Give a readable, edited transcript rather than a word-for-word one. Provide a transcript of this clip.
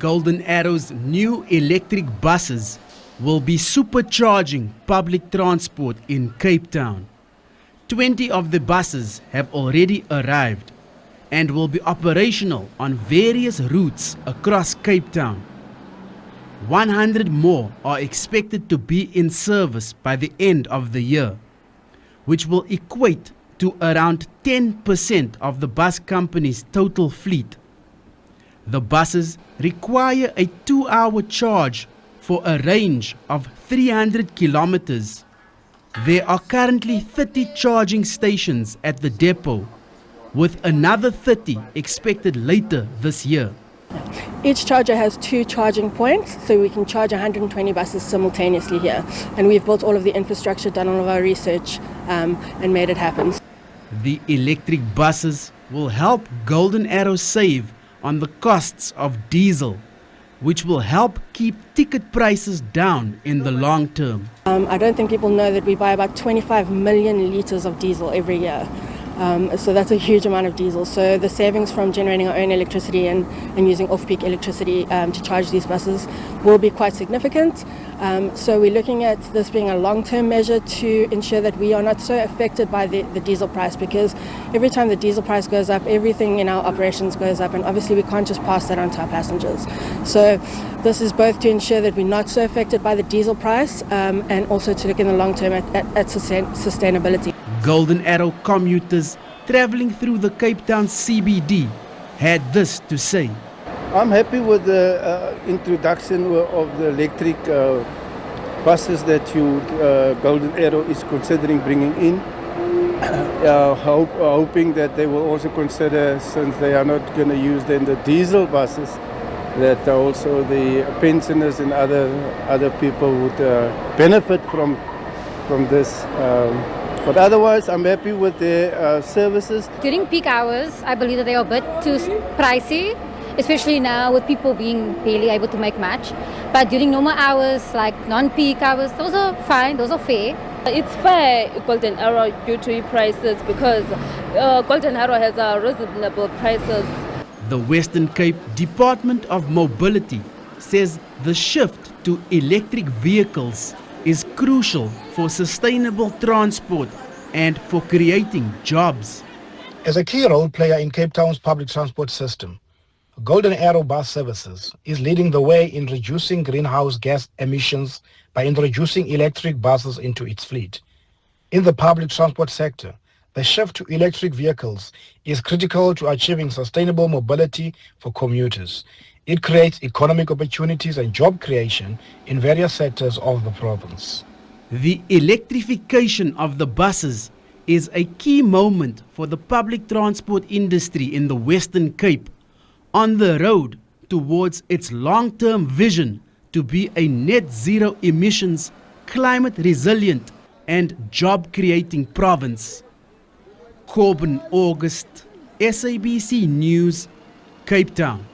Golden Arrow's new electric buses will be supercharging public transport in Cape Town. 20 of the buses have already arrived and will be operational on various routes across Cape Town. 100 more are expected to be in service by the end of the year, which will equate to around 10% of the bus company's total fleet. The buses require a 2-hour charge for a range of 300 kilometers. There are currently 30 charging stations at the depot, with another 30 expected later this year. Each charger has 2 charging points, so we can charge 120 buses simultaneously here. And we've built all of the infrastructure, done all of our research, and made it happen. The electric buses will help Golden Arrow save on the costs of diesel, which will help keep ticket prices down in the long term. I don't think people know that we buy about 25 million litres of diesel every year. So that's a huge amount of diesel. So the savings from generating our own electricity and using off-peak electricity to charge these buses will be quite significant. So we're looking at this being a long-term measure to ensure that we are not so affected by the diesel price, because every time the diesel price goes up, everything in our operations goes up, and obviously we can't just pass that on to our passengers. So this is both to ensure that we're not so affected by the diesel price and also to look in the long term at sustainability. Golden Arrow commuters traveling through the Cape Town CBD had this to say. I'm happy with the introduction of the electric buses that Golden Arrow is considering bringing in. Hoping that they will also consider, since they are not going to use then the diesel buses, that also the pensioners and other people would benefit from this. But otherwise, I'm happy with their services. During peak hours, I believe that they are a bit too pricey, especially now with people being barely able to make much. But during normal hours, like non-peak hours, those are fine, those are fair. It's fair, Golden Arrow, due to prices, because Golden Arrow has reasonable prices. The Western Cape Department of Mobility says the shift to electric vehicles is crucial for sustainable transport and for creating jobs. As a key role player in Cape Town's public transport system, Golden Arrow Bus Services is leading the way in reducing greenhouse gas emissions by introducing electric buses into its fleet. In the public transport sector, the shift to electric vehicles is critical to achieving sustainable mobility for commuters. It creates economic opportunities and job creation in various sectors of the province. The electrification of the buses is a key moment for the public transport industry in the Western Cape, on the road towards its long-term vision to be a net zero emissions, climate resilient and job-creating province. Corbin August, SABC News, Cape Town.